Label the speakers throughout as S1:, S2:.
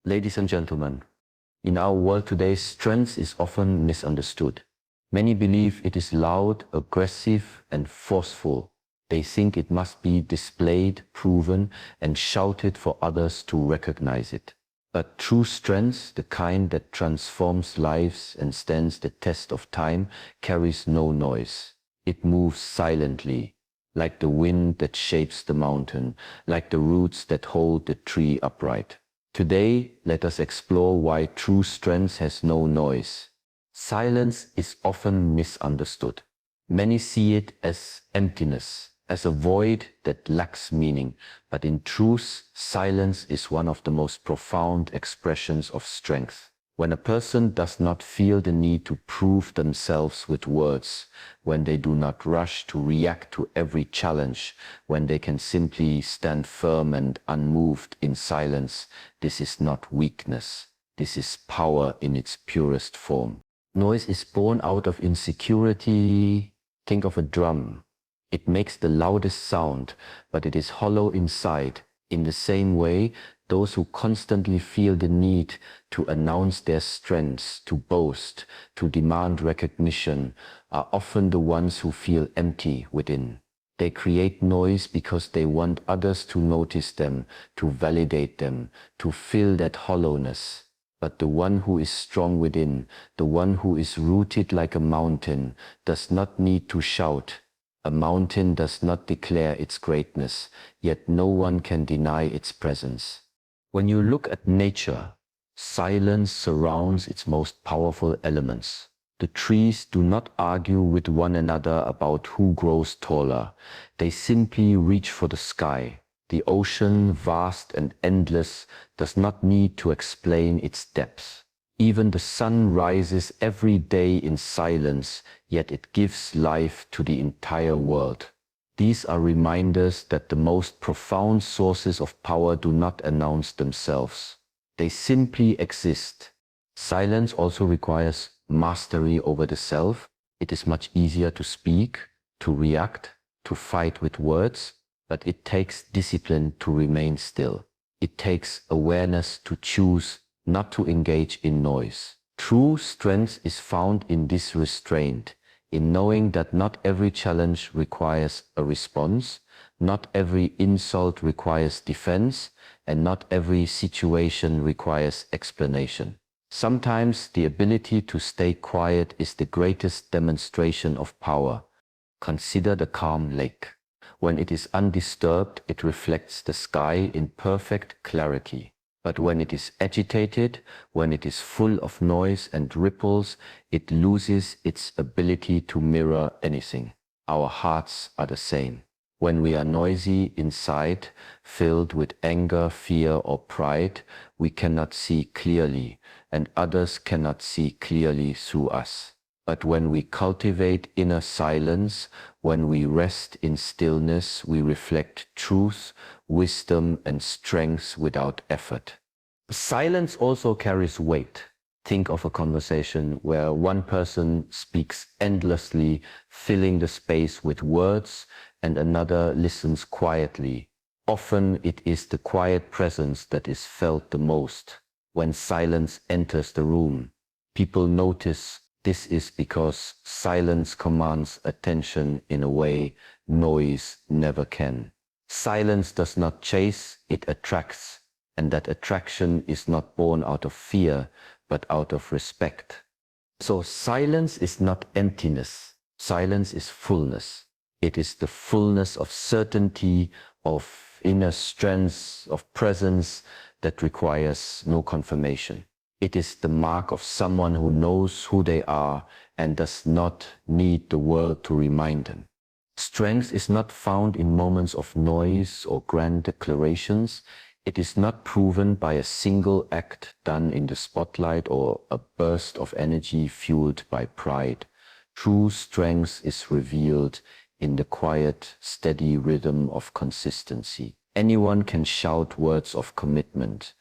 S1: Ladies and gentlemen, in our world today, strength is often misunderstood. Many believe it is loud, aggressive, and forceful. They think it must be displayed, proven, and shouted for others to recognize it. But true strength, the kind that transforms lives and stands the test of time, carries no noise. It moves silently, like the wind that shapes the mountain, like the roots that hold the tree upright. Today, let us explore why true strength has no noise. Silence is often misunderstood. Many see it as emptiness, as a void that lacks meaning, but in truth, silence is one of the most profound expressions of strength. When a person does not feel the need to prove themselves with words, when they do not rush to react to every challenge, when they can simply stand firm and unmoved in silence, this is not weakness. This is power in its purest form. Noise is born out of insecurity. Think of a drum. It makes the loudest sound, but it is hollow inside. In the same way, those who constantly feel the need to announce their strengths, to boast, to demand recognition, are often the ones who feel empty within. They create noise because they want others to notice them, to validate them, to fill that hollowness. But the one who is strong within, the one who is rooted like a mountain, does not need to shout. A mountain does not declare its greatness, yet no one can deny its presence. When you look at nature, silence surrounds its most powerful elements. The trees do not argue with one another about who grows taller. They simply reach for the sky. The ocean, vast and endless, does not need to explain its depth. Even the sun rises every day in silence, yet it gives life to the entire world. These are reminders that the most profound sources of power do not announce themselves. They simply exist. Silence also requires mastery over the self. It is much easier to speak, to react, to fight with words, but it takes discipline to remain still. It takes awareness to choose not to engage in noise. True strength is found in this restraint, in knowing that not every challenge requires a response, not every insult requires defense, and not every situation requires explanation. Sometimes the ability to stay quiet is the greatest demonstration of power. Consider the calm lake. When it is undisturbed, it reflects the sky in perfect clarity. But when it is agitated, when it is full of noise and ripples, it loses its ability to mirror anything. Our hearts are the same. When we are noisy inside, filled with anger, fear, or pride, we cannot see clearly, and others cannot see clearly through us. But when we cultivate inner silence, when we rest in stillness, we reflect truth, wisdom, and strength without effort. Silence also carries weight. Think of a conversation where one person speaks endlessly, filling the space with words, and another listens quietly. Often it is the quiet presence that is felt the most. When silence enters the room, people notice. This is because silence commands attention in a way noise never can. Silence does not chase, it attracts, and that attraction is not born out of fear, but out of respect. So silence is not emptiness. Silence is fullness. It is the fullness of certainty, of inner strength, of presence that requires no confirmation. It is the mark of someone who knows who they are and does not need the world to remind them. Strength is not found in moments of noise or grand declarations. It is not proven by a single act done in the spotlight or a burst of energy fueled by pride. True strength is revealed in the quiet, steady rhythm of consistency. Anyone can shout words of commitment.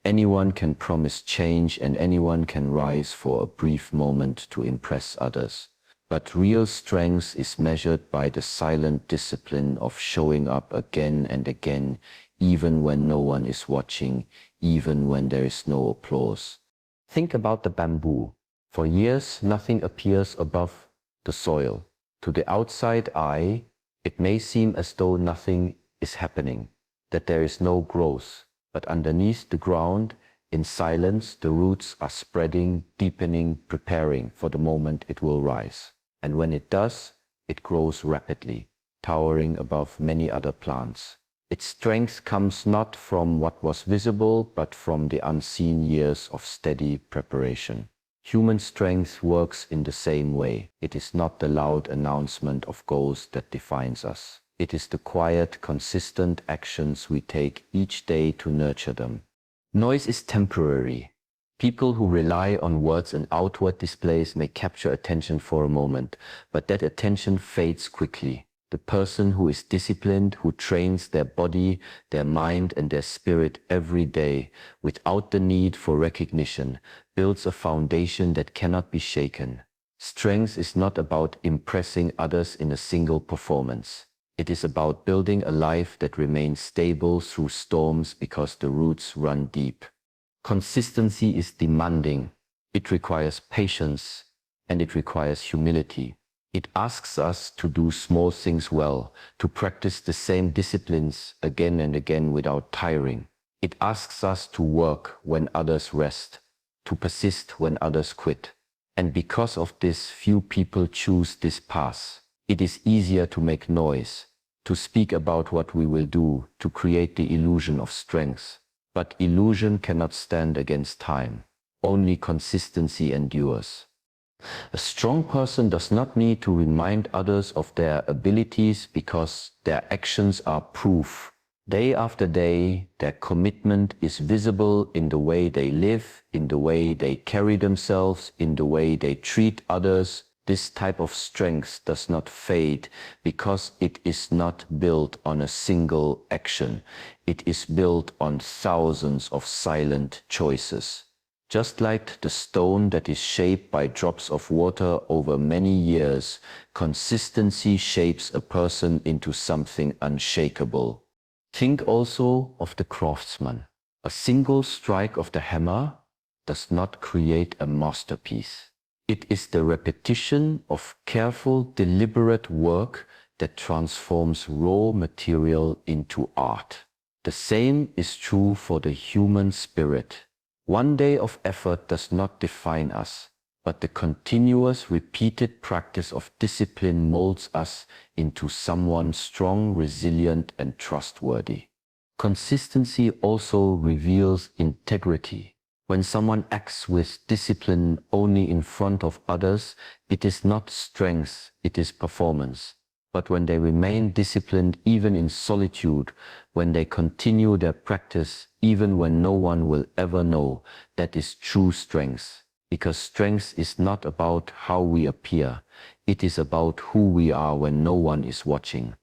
S1: Anyone can promise change, and anyone can rise for a brief moment to impress others. But real strength is measured by the silent discipline of showing up again and again, even when no one is watching, even when there is no applause. Think about the bamboo. For years, nothing appears above the soil. To the outside eye, it may seem as though nothing is happening, that there is no growth. But underneath the ground, in silence, the roots are spreading, deepening, preparing for the moment it will rise. And when it does, it grows rapidly, towering above many other plants. Its strength comes not from what was visible, but from the unseen years of steady preparation. Human strength works in the same way. It is not the loud announcement of goals that defines us. It is the quiet, consistent actions we take each day to nurture them. Noise is temporary. People who rely on words and outward displays may capture attention for a moment, but that attention fades quickly. The person who is disciplined, who trains their body, their mind, and their spirit every day without the need for recognition, builds a foundation that cannot be shaken. Strength is not about impressing others in a single performance. It is about building a life that remains stable through storms because the roots run deep. Consistency is demanding. It requires patience, and it requires humility. It asks us to do small things well, to practice the same disciplines again and again without tiring. It asks us to work when others rest, to persist when others quit. And because of this, few people choose this path. It is easier to make noise, to speak about what we will do, to create the illusion of strength. But illusion cannot stand against time. Only consistency endures. A strong person does not need to remind others of their abilities because their actions are proof. Day after day, their commitment is visible in the way they live, in the way they carry themselves, in the way they treat others. This type of strength does not fade because it is not built on a single action. It is built on thousands of silent choices. Just like the stone that is shaped by drops of water over many years, consistency shapes a person into something unshakable. Think also of the craftsman. A single strike of the hammer does not create a masterpiece. It is the repetition of careful, deliberate work that transforms raw material into art. The same is true for the human spirit. One day of effort does not define us, but the continuous, repeated practice of discipline molds us into someone strong, resilient, and trustworthy. Consistency also reveals integrity. When someone acts with discipline only in front of others, it is not strength, it is performance. But when they remain disciplined even in solitude, when they continue their practice even when no one will ever know, that is true strength. Because strength is not about how we appear, it is about who we are when no one is watching.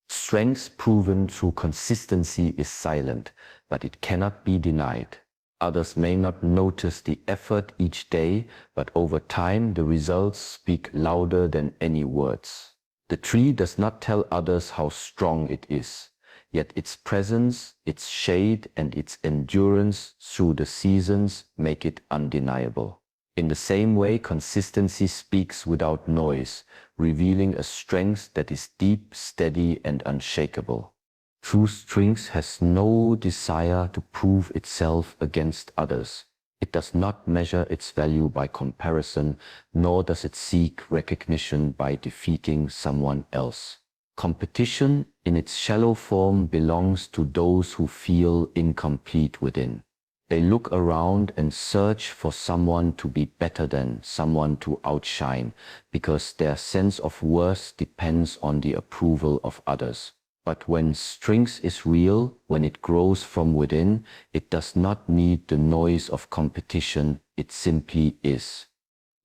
S1: Strength proven through consistency is silent, but it cannot be denied. Others may not notice the effort each day, but over time the results speak louder than any words. The tree does not tell others how strong it is, yet its presence, its shade, and its endurance through the seasons make it undeniable. In the same way, consistency speaks without noise, revealing a strength that is deep, steady, and unshakable. True strength has no desire to prove itself against others. It does not measure its value by comparison, nor does it seek recognition by defeating someone else. Competition, in its shallow form, belongs to those who feel incomplete within. They look around and search for someone to be better than, someone to outshine, because their sense of worth depends on the approval of others. But when strength is real, when it grows from within, it does not need the noise of competition, it simply is.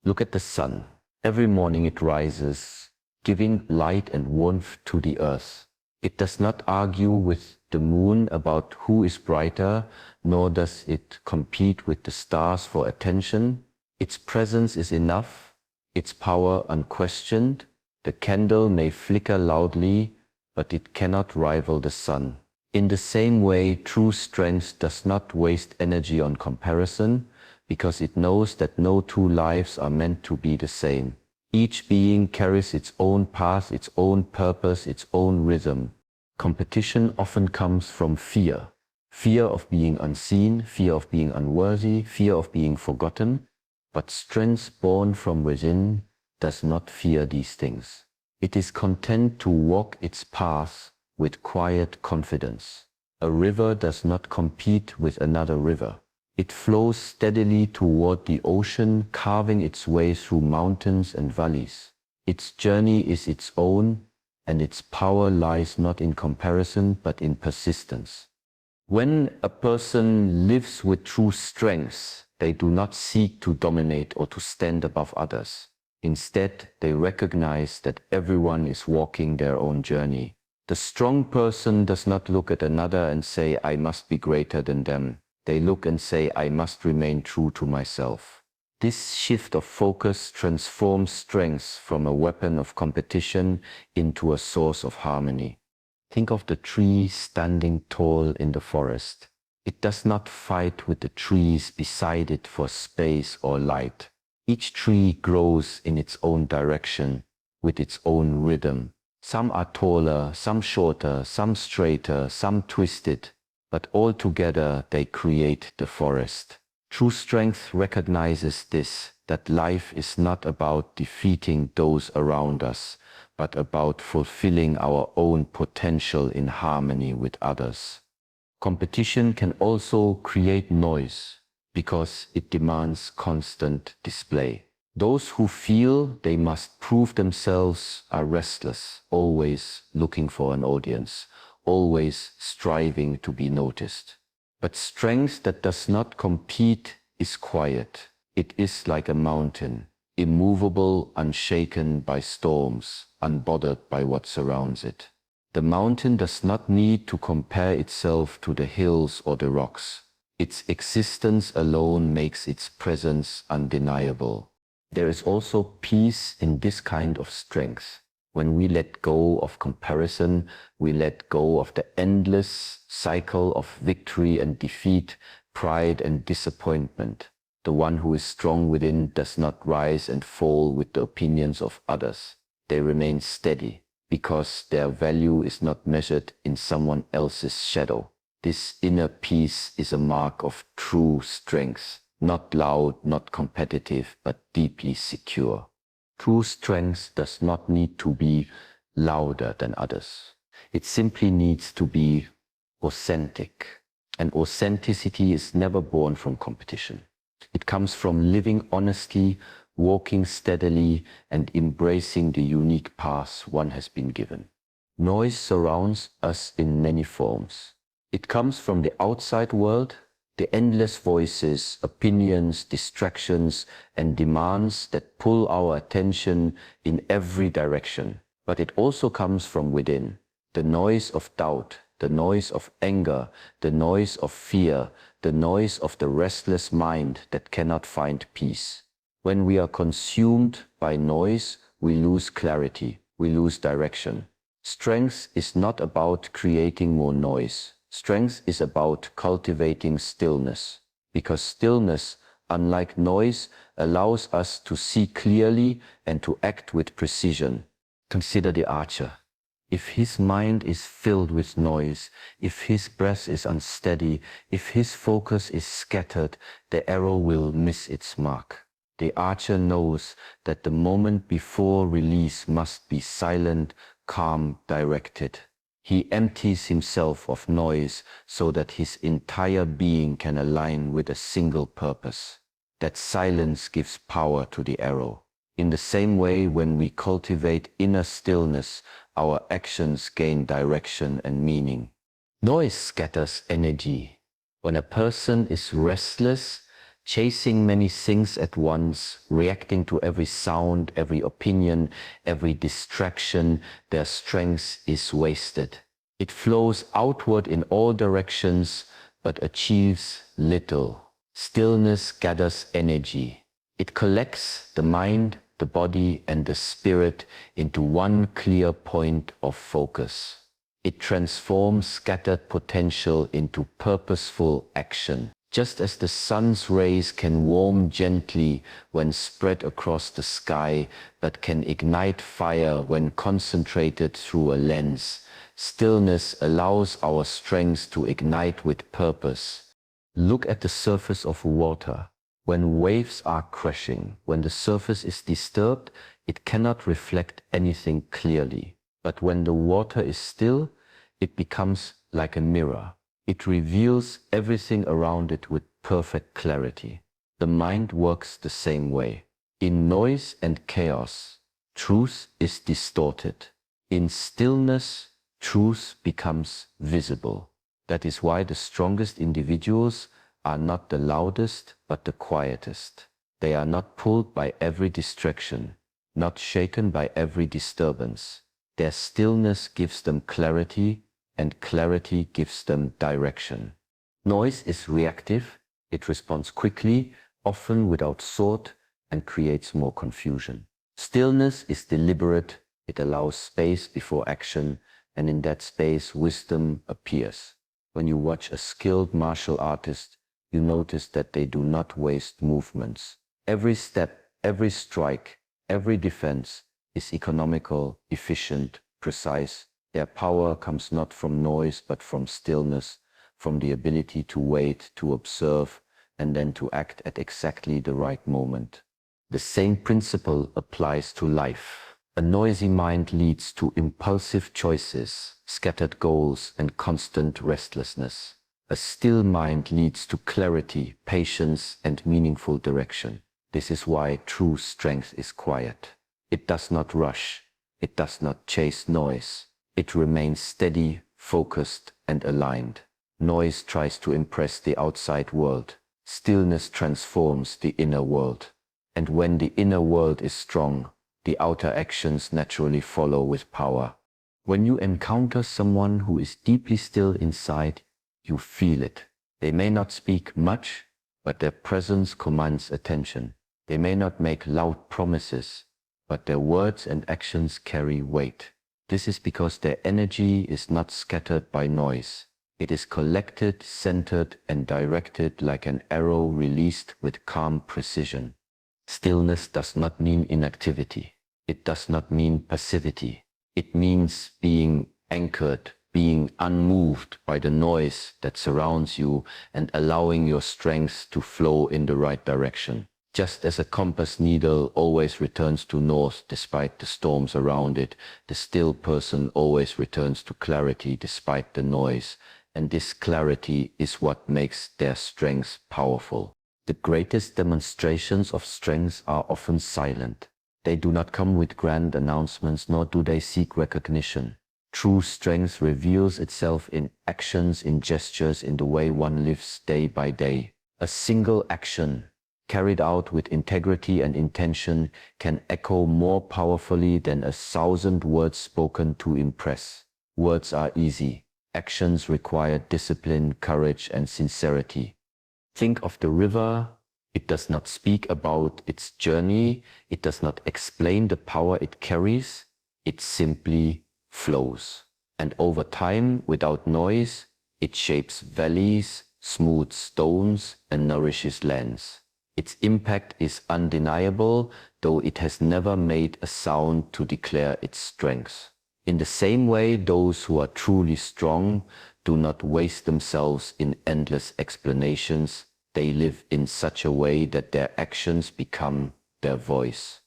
S1: Look at the sun. Every morning it rises, giving light and warmth to the earth. It does not argue with the moon about who is brighter, nor does it compete with the stars for attention. Its presence is enough, its power unquestioned. The candle may flicker loudly, but it cannot rival the sun. In the same way, true strength does not waste energy on comparison, because it knows that no two lives are meant to be the same. Each being carries its own path, its own purpose, its own rhythm. Competition often comes from fear. Fear of being unseen, fear of being unworthy, fear of being forgotten. But strength born from within does not fear these things. It is content to walk its path with quiet confidence. A river does not compete with another river. It flows steadily toward the ocean, carving its way through mountains and valleys. Its journey is its own, and its power lies not in comparison, but in persistence. When a person lives with true strength, they do not seek to dominate or to stand above others. Instead, they recognize that everyone is walking their own journey. The strong person does not look at another and say, I must be greater than them. They look and say, I must remain true to myself. This shift of focus transforms strength from a weapon of competition into a source of harmony. Think of the tree standing tall in the forest. It does not fight with the trees beside it for space or light. Each tree grows in its own direction, with its own rhythm. Some are taller, some shorter, some straighter, some twisted, but all together they create the forest. True strength recognizes this, that life is not about defeating those around us, but about fulfilling our own potential in harmony with others. Competition can also create noise, because it demands constant display. Those who feel they must prove themselves are restless, always looking for an audience, always striving to be noticed. But strength that does not compete is quiet. It is like a mountain, immovable, unshaken by storms, unbothered by what surrounds it. The mountain does not need to compare itself to the hills or the rocks. Its existence alone makes its presence undeniable. There is also peace in this kind of strength. When we let go of comparison, we let go of the endless cycle of victory and defeat, pride and disappointment. The one who is strong within does not rise and fall with the opinions of others. They remain steady, because their value is not measured in someone else's shadow. This inner peace is a mark of true strength, not loud, not competitive, but deeply secure. True strength does not need to be louder than others. It simply needs to be authentic. And authenticity is never born from competition. It comes from living honestly, walking steadily, and embracing the unique path one has been given. Noise surrounds us in many forms. It comes from the outside world, the endless voices, opinions, distractions, and demands that pull our attention in every direction. But it also comes from within, the noise of doubt, the noise of anger, the noise of fear, the noise of the restless mind that cannot find peace. When we are consumed by noise, we lose clarity, we lose direction. Strength is not about creating more noise. Strength is about cultivating stillness, because stillness, unlike noise, allows us to see clearly and to act with precision. Consider the archer. If his mind is filled with noise, if his breath is unsteady, if his focus is scattered, the arrow will miss its mark. The archer knows that the moment before release must be silent, calm, directed. He empties himself of noise so that his entire being can align with a single purpose. That silence gives power to the arrow. In the same way, when we cultivate inner stillness, our actions gain direction and meaning. Noise scatters energy. When a person is restless, chasing many things at once, reacting to every sound, every opinion, every distraction, their strength is wasted. It flows outward in all directions, but achieves little. Stillness gathers energy. It collects the mind, the body, and the spirit into one clear point of focus. It transforms scattered potential into purposeful action. Just as the sun's rays can warm gently when spread across the sky, but can ignite fire when concentrated through a lens, stillness allows our strength to ignite with purpose. Look at the surface of water. When waves are crashing, when the surface is disturbed, it cannot reflect anything clearly. But when the water is still, it becomes like a mirror. It reveals everything around it with perfect clarity. The mind works the same way. In noise and chaos, truth is distorted. In stillness, truth becomes visible. That is why the strongest individuals are not the loudest, but the quietest. They are not pulled by every distraction, not shaken by every disturbance. Their stillness gives them clarity, and clarity gives them direction. Noise is reactive. It responds quickly, often without thought, and creates more confusion. Stillness is deliberate. It allows space before action, and in that space, wisdom appears. When you watch a skilled martial artist, you notice that they do not waste movements. Every step, every strike, every defense is economical, efficient, precise. Their power comes not from noise, but from stillness, from the ability to wait, to observe, and then to act at exactly the right moment. The same principle applies to life. A noisy mind leads to impulsive choices, scattered goals, and constant restlessness. A still mind leads to clarity, patience, and meaningful direction. This is why true strength is quiet. It does not rush. It does not chase noise. It remains steady, focused, and aligned. Noise tries to impress the outside world. Stillness transforms the inner world. And when the inner world is strong, the outer actions naturally follow with power. When you encounter someone who is deeply still inside, you feel it. They may not speak much, but their presence commands attention. They may not make loud promises, but their words and actions carry weight. This is because their energy is not scattered by noise. It is collected, centered, and directed like an arrow released with calm precision. Stillness does not mean inactivity. It does not mean passivity. It means being anchored, being unmoved by the noise that surrounds you and allowing your strength to flow in the right direction. Just as a compass needle always returns to north despite the storms around it, the still person always returns to clarity despite the noise, and this clarity is what makes their strength powerful. The greatest demonstrations of strength are often silent. They do not come with grand announcements, nor do they seek recognition. True strength reveals itself in actions, in gestures, in the way one lives day by day. A single action carried out with integrity and intention can echo more powerfully than 1,000 words spoken to impress. Words are easy. Actions require discipline, courage, and sincerity. Think of the river. It does not speak about its journey. It does not explain the power it carries. It simply flows. And over time, without noise, it shapes valleys, smooths stones, and nourishes lands. Its impact is undeniable, though it has never made a sound to declare its strength. In the same way, those who are truly strong do not waste themselves in endless explanations. They live in such a way that their actions become their voice.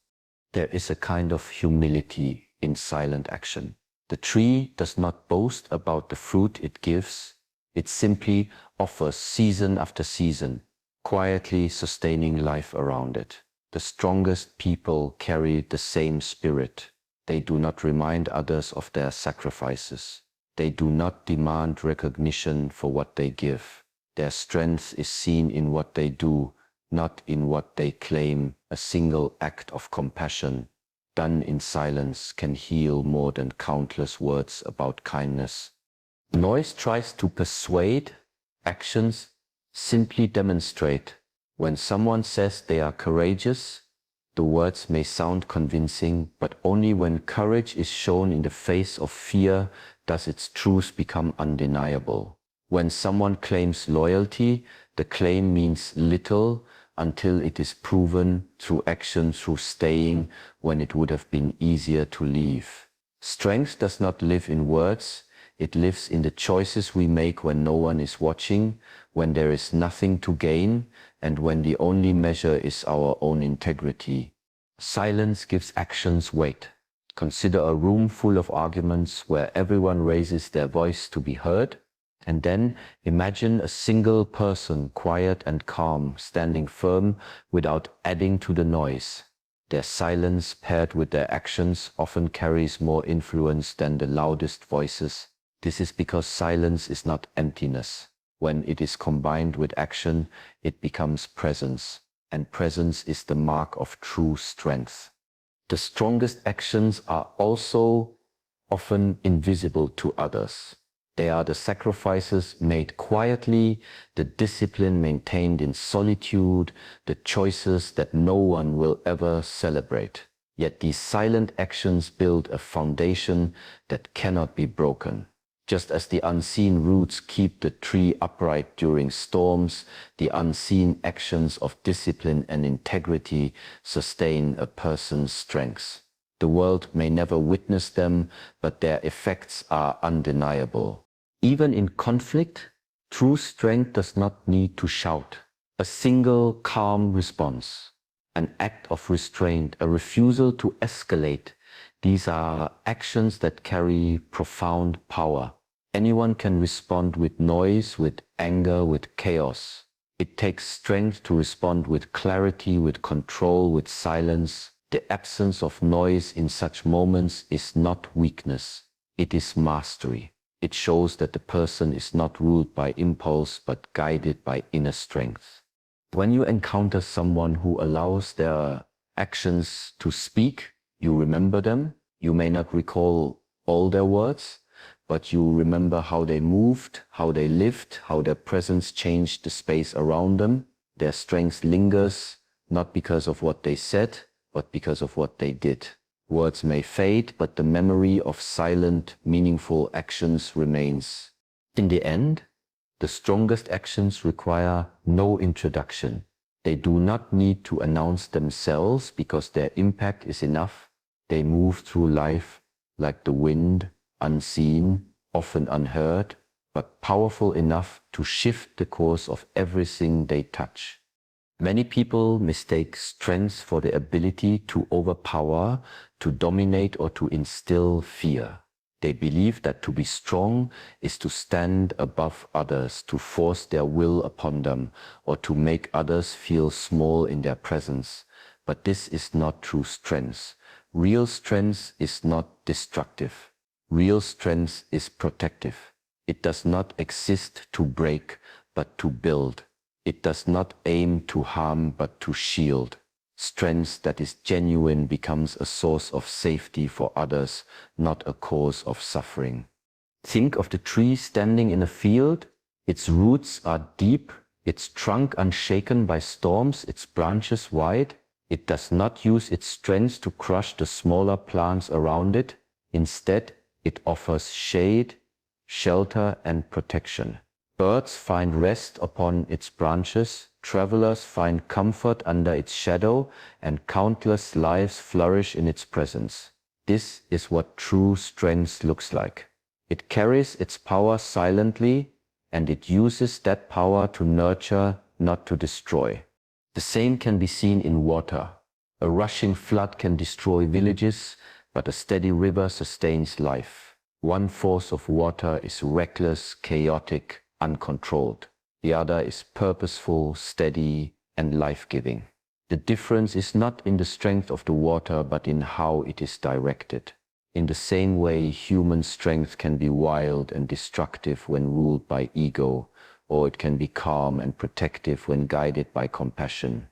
S1: There is a kind of humility in silent action. The tree does not boast about the fruit it gives. It simply offers season after season, quietly sustaining life around it. The strongest people carry the same spirit. They do not remind others of their sacrifices. They do not demand recognition for what they give. Their strength is seen in what they do, not in what they claim. A single act of compassion done in silence can heal more than countless words about kindness. Noise tries to persuade. Actions simply demonstrate. When someone says they are courageous, the words may sound convincing, but only when courage is shown in the face of fear does its truth become undeniable. When someone claims loyalty, the claim means little until it is proven through action, through staying when it would have been easier to leave. Strength does not live in words, it lives in the choices we make when no one is watching, when there is nothing to gain, and when the only measure is our own integrity. Silence gives actions weight. Consider a room full of arguments where everyone raises their voice to be heard. And then imagine a single person, quiet and calm, standing firm without adding to the noise. Their silence paired with their actions often carries more influence than the loudest voices. This is because silence is not emptiness. When it is combined with action, it becomes presence, and presence is the mark of true strength. The strongest actions are also often invisible to others. They are the sacrifices made quietly, the discipline maintained in solitude, the choices that no one will ever celebrate. Yet these silent actions build a foundation that cannot be broken. Just as the unseen roots keep the tree upright during storms, the unseen actions of discipline and integrity sustain a person's strength. The world may never witness them, but their effects are undeniable. Even in conflict, true strength does not need to shout. A single calm response, an act of restraint, a refusal to escalate, these are actions that carry profound power. Anyone can respond with noise, with anger, with chaos. It takes strength to respond with clarity, with control, with silence. The absence of noise in such moments is not weakness, it is mastery. It shows that the person is not ruled by impulse, but guided by inner strength. When you encounter someone who allows their actions to speak, you remember them. You may not recall all their words, but you remember how they moved, how they lived, how their presence changed the space around them. Their strength lingers, not because of what they said, but because of what they did. Words may fade, but the memory of silent, meaningful actions remains. In the end, the strongest actions require no introduction. They do not need to announce themselves because their impact is enough. They move through life like the wind, unseen, often unheard, but powerful enough to shift the course of everything they touch. Many people mistake strength for the ability to overpower, to dominate, or to instill fear. They believe that to be strong is to stand above others, to force their will upon them, or to make others feel small in their presence. But this is not true strength. Real strength is not destructive. Real strength is protective. It does not exist to break, but to build. It does not aim to harm, but to shield. Strength that is genuine becomes a source of safety for others, not a cause of suffering. Think of the tree standing in a field. Its roots are deep, its trunk unshaken by storms, its branches wide. It does not use its strength to crush the smaller plants around it. Instead, it offers shade, shelter, and protection. Birds find rest upon its branches, travelers find comfort under its shadow, and countless lives flourish in its presence. This is what true strength looks like. It carries its power silently, and it uses that power to nurture, not to destroy. The same can be seen in water. A rushing flood can destroy villages, but a steady river sustains life. One force of water is reckless, chaotic, uncontrolled. The other is purposeful, steady, and life-giving. The difference is not in the strength of the water, but in how it is directed. In the same way, human strength can be wild and destructive when ruled by ego, or it can be calm and protective when guided by compassion.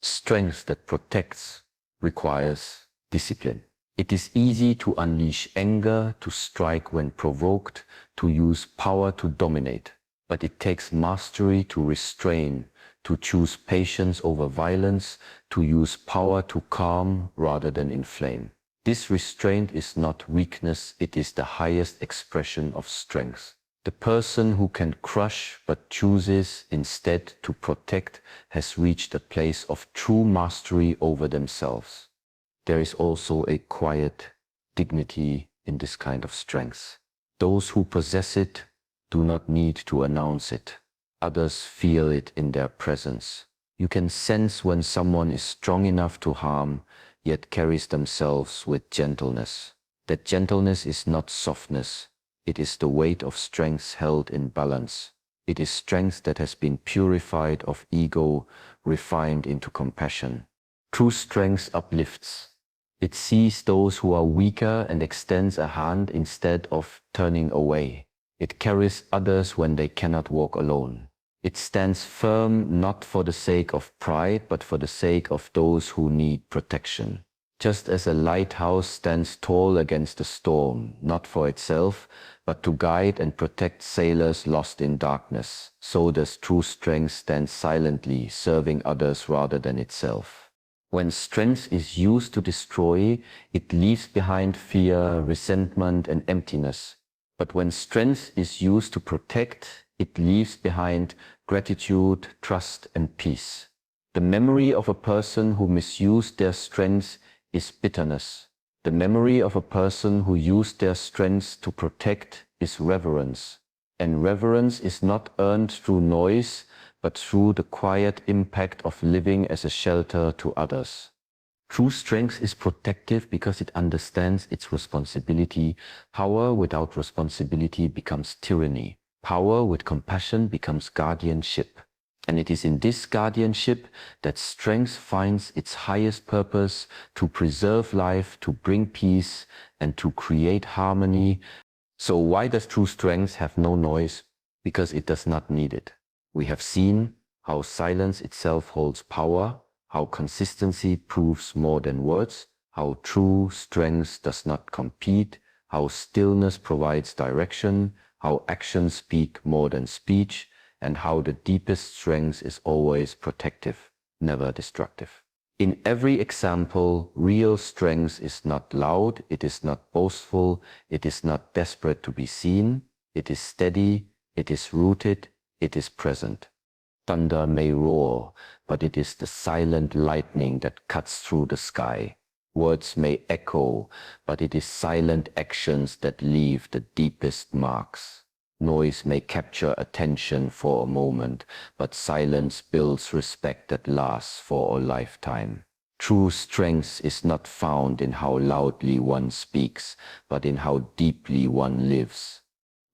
S1: Strength that protects requires discipline. It is easy to unleash anger, to strike when provoked, to use power to dominate. But it takes mastery to restrain, to choose patience over violence, to use power to calm rather than inflame. This restraint is not weakness, it is the highest expression of strength. The person who can crush but chooses instead to protect has reached a place of true mastery over themselves. There is also a quiet dignity in this kind of strength. Those who possess it do not need to announce it. Others feel it in their presence. You can sense when someone is strong enough to harm, yet carries themselves with gentleness. That gentleness is not softness. It is the weight of strength held in balance. It is strength that has been purified of ego, refined into compassion. True strength uplifts. It sees those who are weaker and extends a hand instead of turning away. It carries others when they cannot walk alone. It stands firm not for the sake of pride, but for the sake of those who need protection. Just as a lighthouse stands tall against a storm, not for itself, but to guide and protect sailors lost in darkness, so does true strength stand silently, serving others rather than itself. When strength is used to destroy, it leaves behind fear, resentment, and emptiness. But when strength is used to protect, it leaves behind gratitude, trust, and peace. The memory of a person who misused their strength is bitterness. The memory of a person who used their strength to protect is reverence. And reverence is not earned through noise, but through the quiet impact of living as a shelter to others. True strength is protective because it understands its responsibility. Power without responsibility becomes tyranny. Power with compassion becomes guardianship. And it is in this guardianship that strength finds its highest purpose, to preserve life, to bring peace, and to create harmony. So why does true strength have no noise? Because it does not need it. We have seen how silence itself holds power, how consistency proves more than words, how true strength does not compete, how stillness provides direction, how actions speak more than speech, and how the deepest strength is always protective, never destructive. In every example, real strength is not loud, it is not boastful, it is not desperate to be seen, it is steady, it is rooted, it is present. Thunder may roar, but it is the silent lightning that cuts through the sky. Words may echo, but it is silent actions that leave the deepest marks. Noise may capture attention for a moment, but silence builds respect that lasts for a lifetime. True strength is not found in how loudly one speaks, but in how deeply one lives.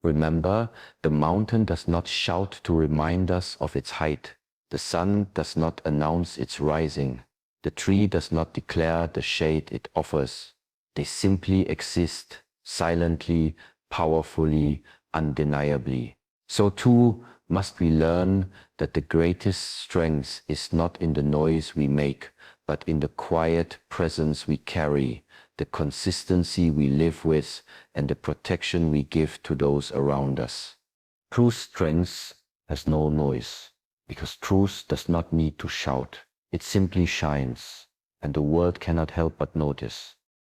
S1: Remember, the mountain does not shout to remind us of its height. The sun does not announce its rising. The tree does not declare the shade it offers. They simply exist, silently, powerfully, undeniably. So too must we learn that the greatest strength is not in the noise we make, but in the quiet presence we carry, the consistency we live with, and the protection we give to those around us. True strength has no noise, because truth does not need to shout. It simply shines, and the world cannot help but notice.